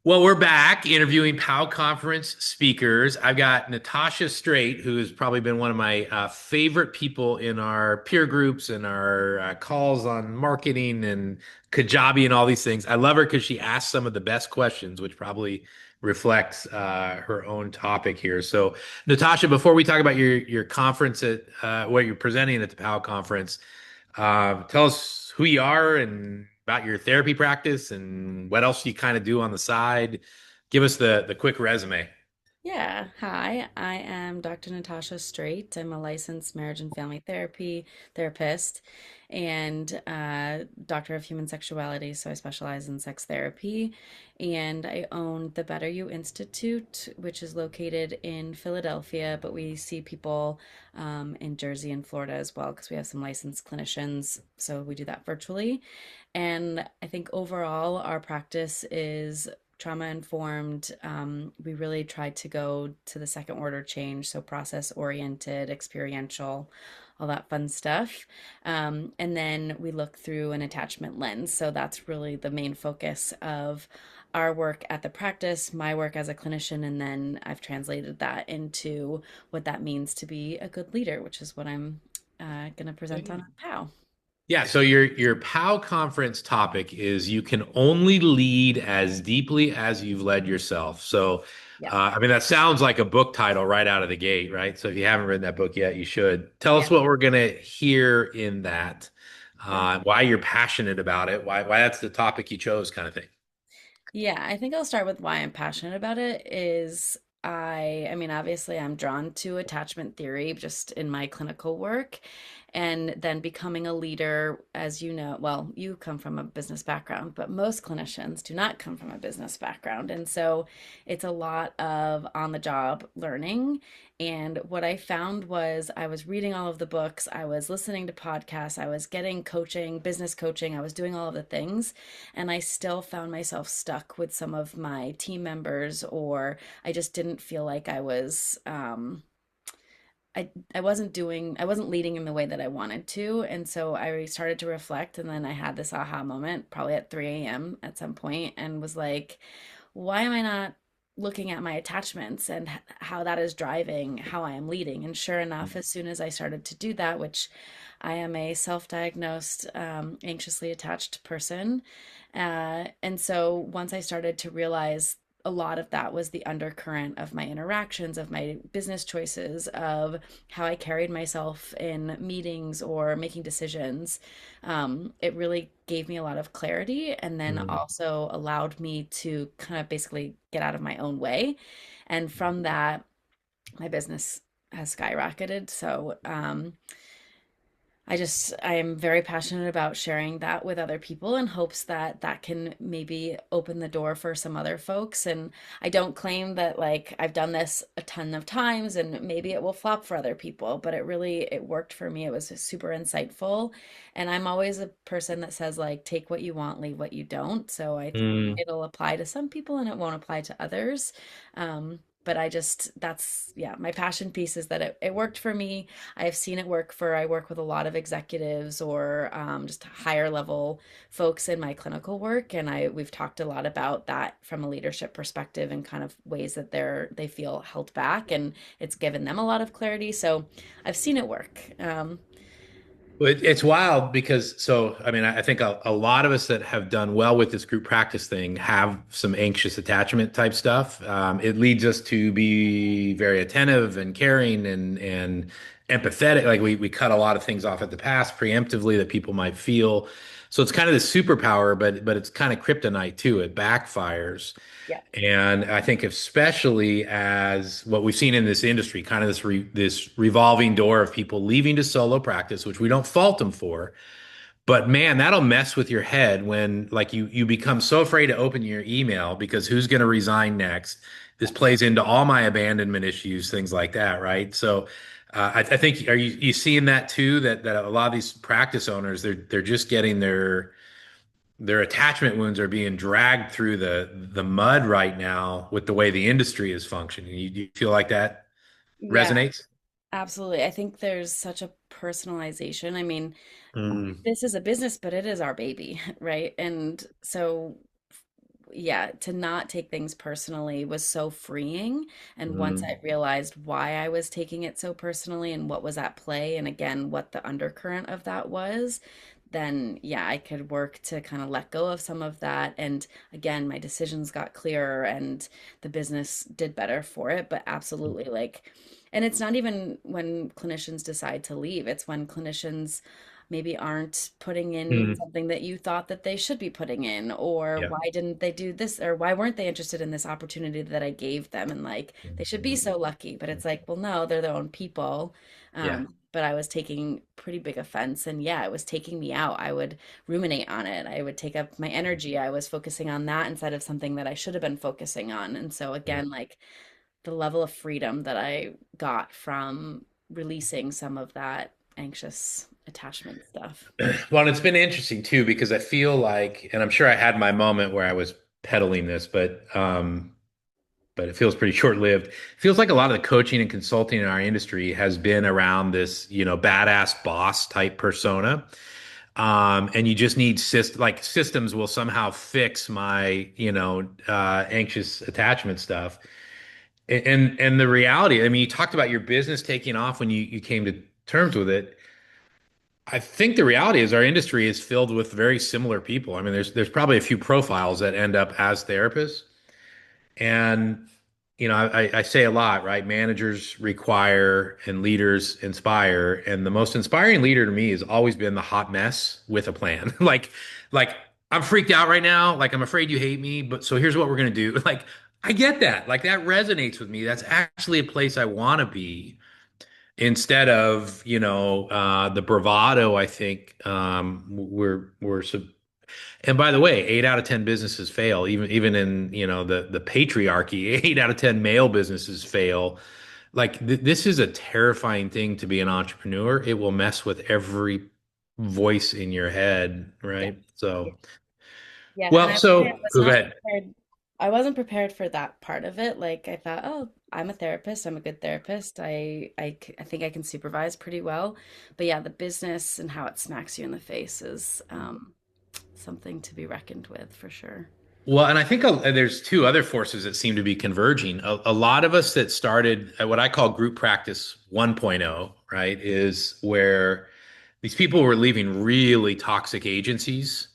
Well, we're back interviewing POW conference speakers. I've got Nitasha Strait, who has probably been one of my favorite people in our peer groups and our calls on marketing and Kajabi and all these things. I love her because she asks some of the best questions, which probably reflects her own topic here. So, Natasha, before we talk about your conference at what you're presenting at the POW conference, tell us who you are and about your therapy practice and what else you kind of do on the side. Give us the quick resume. Yeah, hi. I am Dr. Natasha Strait. I'm a licensed marriage and family therapy therapist and doctor of human sexuality. So I specialize in sex therapy. And I own the Better You Institute, which is located in Philadelphia, but we see people in Jersey and Florida as well because we have some licensed clinicians. So we do that virtually. And I think overall, our practice is trauma informed. We really tried to go to the second order change, so process oriented, experiential, all that fun stuff. And then we look through an attachment lens. So that's really the main focus of our work at the practice, my work as a clinician, and then I've translated that into what that means to be a good leader, which is what I'm going to present on POW. Yeah, so your POW conference topic is you can only lead as deeply as you've led yourself. So, Yeah. I mean, that sounds like a book title right out of the gate, right? So if you haven't read that book yet, you should. Tell Yeah. us what we're gonna hear in that, why you're passionate about it, why that's the topic you chose, kind of thing. Yeah, I think I'll start with why I'm passionate about it is I mean, obviously I'm drawn to attachment theory just in my clinical work and then becoming a leader, as you know, well, you come from a business background, but most clinicians do not come from a business background. And so it's a lot of on the job learning. And what I found was I was reading all of the books, I was listening to podcasts, I was getting coaching, business coaching, I was doing all of the things and I still found myself stuck with some of my team members, or I just didn't feel like I wasn't leading in the way that I wanted to. And so I started to reflect, and then I had this aha moment, probably at 3 a.m. at some point, and was like, why am I not looking at my attachments and how that is driving how I am leading? And sure enough, as soon as I started to do that, which I am a self-diagnosed anxiously attached person, and so once I started to realize a lot of that was the undercurrent of my interactions, of my business choices, of how I carried myself in meetings or making decisions. It really gave me a lot of clarity and then Mm. also allowed me to kind of basically get out of my own way. And from that, my business has skyrocketed. So, I am very passionate about sharing that with other people in hopes that that can maybe open the door for some other folks. And I don't claim that like I've done this a ton of times and maybe it will flop for other people, but it worked for me. It was super insightful. And I'm always a person that says like take what you want, leave what you don't. So I Mm. it'll apply to some people and it won't apply to others. But that's, yeah, my passion piece is that it worked for me. I've seen it work for, I work with a lot of executives or just higher level folks in my clinical work. And we've talked a lot about that from a leadership perspective and kind of ways that they feel held back and it's given them a lot of clarity. So I've seen it work. It's wild because so I mean I think a lot of us that have done well with this group practice thing have some anxious attachment type stuff. It leads us to be very attentive and caring and empathetic. Like we cut a lot of things off at the pass preemptively that people might feel. So it's kind of the superpower, but it's kind of kryptonite too. It backfires. Yeah. And I think especially as what we've seen in this industry, kind of this revolving door of people leaving to solo practice, which we don't fault them for. But man, that'll mess with your head when like you become so afraid to open your email because who's going to resign next? This plays into all my abandonment issues, things like that, right? So I think are you seeing that too? That a lot of these practice owners they're just getting their attachment wounds are being dragged through the mud right now with the way the industry is functioning. You feel like that Yeah, resonates? absolutely. I think there's such a personalization. I mean, Mm. this is a business, but it is our baby, right? And so yeah, to not take things personally was so freeing. And once I Mm, realized why I was taking it so personally and what was at play, and again, what the undercurrent of that was, then yeah, I could work to kind of let go of some of that. And again, my decisions got clearer and the business did better for it. But absolutely, like, and it's not even when clinicians decide to leave, it's when clinicians maybe aren't putting in mm, something that you thought that they should be putting in, or yeah. why didn't they do this, or why weren't they interested in this opportunity that I gave them, and like they should be so lucky, but it's like, well, no, they're their own people. Yeah. But I was taking pretty big offense, and yeah, it was taking me out. I would ruminate on it. I would take up my energy. I was focusing on that instead of something that I should have been focusing on. And so Yeah. again, like the level of freedom that I got from releasing some of that anxious attachment stuff. Well, it's been interesting too because I feel like, and I'm sure I had my moment where I was peddling this, but it feels pretty short-lived. It feels like a lot of the coaching and consulting in our industry has been around this, badass boss type persona. And you just need systems will somehow fix my, anxious attachment stuff. And the reality, I mean, you talked about your business taking off when you came to terms with it. I think the reality is our industry is filled with very similar people. I mean, there's probably a few profiles that end up as therapists. And, I say a lot, right? Managers require and leaders inspire. And the most inspiring leader to me has always been the hot mess with a plan. Like I'm freaked out right now. Like I'm afraid you hate me, but so here's what we're gonna do. Like I get that. Like that resonates with me. That's actually a place I want to be instead of, the bravado. I think and by the way, 8 out of 10 businesses fail. Even in the patriarchy, 8 out of 10 male businesses fail. Like this is a terrifying thing to be an entrepreneur. It will mess with every voice in your head, Yeah. right? So, Yeah, and well, I would say I so was go not ahead. prepared. I wasn't prepared for that part of it. Like I thought, oh, I'm a therapist. I'm a good therapist. I think I can supervise pretty well. But yeah, the business and how it smacks you in the face is something to be reckoned with for sure. Well, and I think there's two other forces that seem to be converging. A lot of us that started at what I call group practice 1.0, right, is where these people were leaving really toxic agencies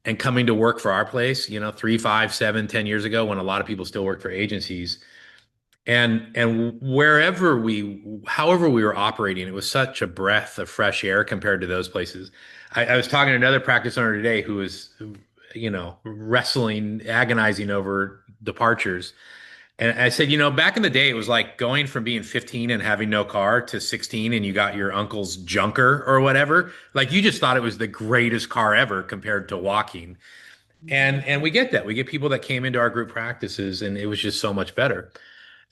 and coming to work for our place, 3, 5, 7, 10 years ago when a lot of people still work for agencies. And however we were operating, it was such a breath of fresh air compared to those places. I was talking to another practice owner today who was, wrestling, agonizing over departures. And I said, back in the day, it was like going from being 15 and having no car to 16 and you got your uncle's junker or whatever. Like you just thought it was the greatest car ever compared to walking. And we get that. We get people that came into our group practices and it was just so much better.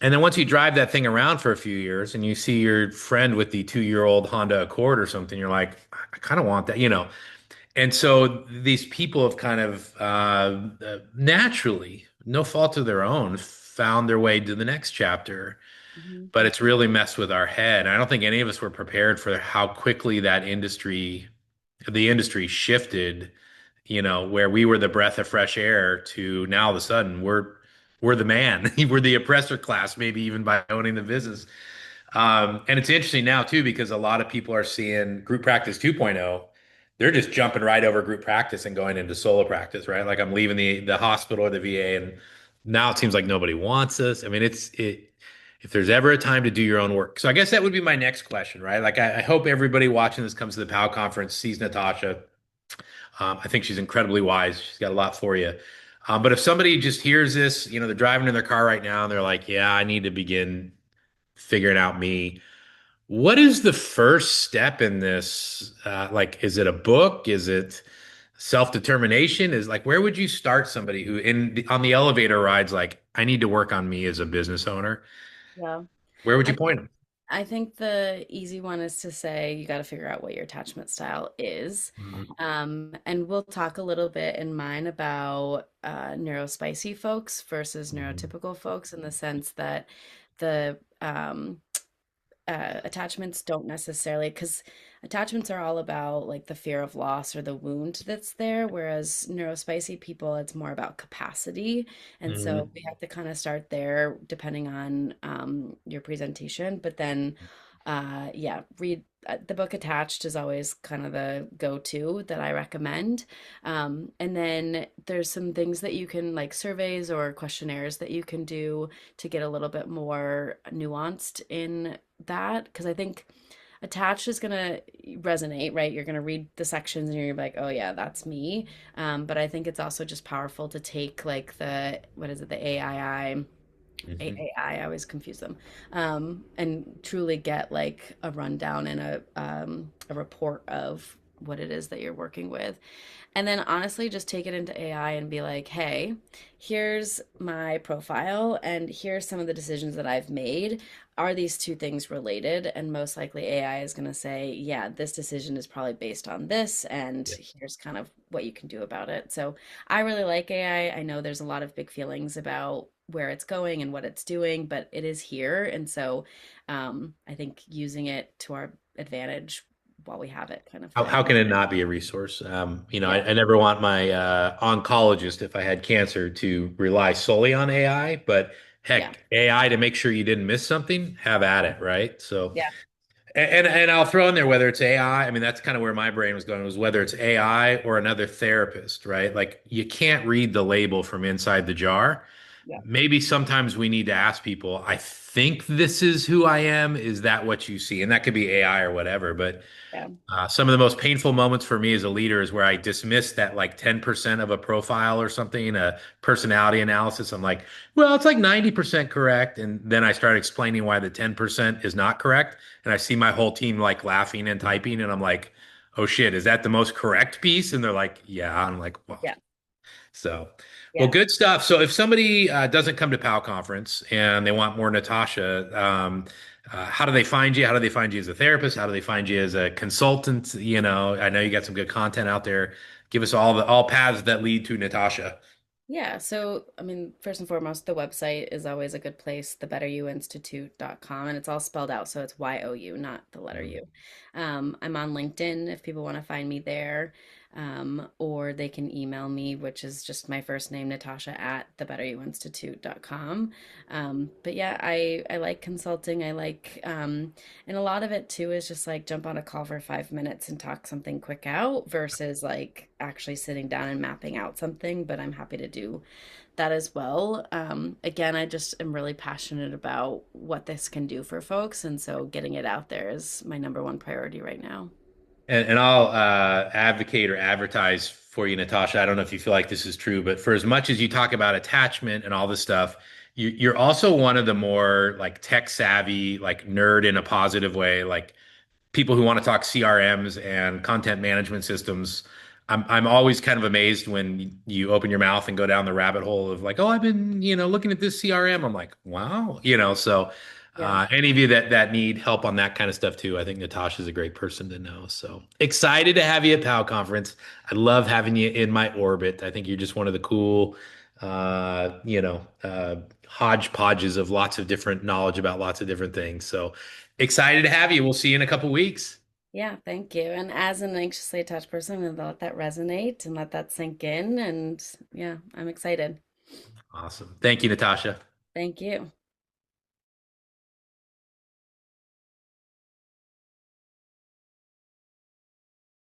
And then once you drive that thing around for a few years and you see your friend with the 2-year-old Honda Accord or something, you're like, I kind of want that. And so these people have kind of naturally, no fault of their own, found their way to the next chapter. Mhm. But it's really messed with our head. I don't think any of us were prepared for how quickly the industry shifted, where we were the breath of fresh air to now all of a sudden we're the man. We're the oppressor class, maybe even by owning the business. And it's interesting now too, because a lot of people are seeing group practice 2.0. They're just jumping right over group practice and going into solo practice, right? Like I'm leaving the hospital or the VA, and now it seems like nobody wants us. I mean, if there's ever a time to do your own work. So I guess that would be my next question, right? Like I hope everybody watching this comes to the POW conference, sees Natasha. I think she's incredibly wise. She's got a lot for you. But if somebody just hears this, they're driving in their car right now and they're like, yeah, I need to begin figuring out me. What is the first step in this? Like, is it a book? Is it self-determination? Is like, where would you start somebody who on the elevator rides, like, I need to work on me as a business owner? Yeah. Where would I you point them? I think the easy one is to say you got to figure out what your attachment style is. Mhm. And we'll talk a little bit in mine about neurospicy folks versus neurotypical folks in the sense that the attachments don't necessarily, because Attachments are all about like the fear of loss or the wound that's there, whereas neurospicy people, it's more about capacity. And so Mhm. we have to kind of start there depending on your presentation. But then, yeah, read the book Attached is always kind of the go-to that I recommend. And then there's some things that you can like surveys or questionnaires that you can do to get a little bit more nuanced in that. Because I think attached is gonna resonate, right? You're gonna read the sections and you're like, oh yeah, that's me. But I think it's also just powerful to take like the what is it, the Mhm. AAI, I always confuse them, and truly get like a rundown and a report of what it is that you're working with. And then honestly, just take it into AI and be like, hey, here's my profile and here's some of the decisions that I've made. Are these two things related? And most likely AI is going to say, yeah, this decision is probably based on this, and Yeah. here's kind of what you can do about it. So I really like AI. I know there's a lot of big feelings about where it's going and what it's doing, but it is here. And so I think using it to our advantage while we have it kind of How thing. can it not be a resource? Yeah. I never want my oncologist, if I had cancer, to rely solely on AI, but Yeah. heck, AI to make sure you didn't miss something, have at it, right? So, Yeah. and I'll throw in there whether it's AI. I mean, that's kind of where my brain was going, was whether it's AI or another therapist, right? Like you can't read the label from inside the jar. Yeah. Maybe sometimes we need to ask people, I think this is who I am. Is that what you see? And that could be AI or whatever, but Yeah. some of the most painful moments for me as a leader is where I dismiss that like 10% of a profile or something, a personality analysis. I'm like, well, it's like 90% correct. And then I start explaining why the 10% is not correct. And I see my whole team like laughing and typing. And I'm like, oh shit, is that the most correct piece? And they're like, yeah. I'm like, well, Yeah. so, well, Yeah. good stuff. So, if somebody doesn't come to PAL conference and they want more Natasha, how do they find you? How do they find you as a therapist? How do they find you as a consultant? I know you got some good content out there. Give us all paths that lead to Natasha. Yeah, so I mean, first and foremost, the website is always a good place, thebetteryouinstitute.com, and it's all spelled out, so it's YOU, not the letter Mm. U. I'm on LinkedIn if people want to find me there, or they can email me, which is just my first name, Natasha at thebetteryouinstitute.com. But yeah, I like consulting. I like, and a lot of it too is just like jump on a call for 5 minutes and talk something quick out versus like actually sitting down and mapping out something. But I'm happy to do that as well. Again, I just am really passionate about what this can do for folks. And so getting it out there is my number one priority right now. And I'll advocate or advertise for you, Natasha. I don't know if you feel like this is true, but for as much as you talk about attachment and all this stuff, you're also one of the more like tech savvy, like nerd in a positive way, like people who want to talk CRMs and content management systems. I'm always kind of amazed when you open your mouth and go down the rabbit hole of like, oh, I've been, looking at this CRM. I'm like, wow, so Yeah. any of you that need help on that kind of stuff too, I think Natasha's a great person to know. So excited to have you at PAL conference. I love having you in my orbit. I think you're just one of the cool, hodgepodges of lots of different knowledge about lots of different things. So excited to have you. We'll see you in a couple weeks. Yeah, thank you. And as an anxiously attached person, I'm gonna let that resonate and let that sink in. And yeah, I'm excited. Awesome. Thank you, Natasha. Thank you.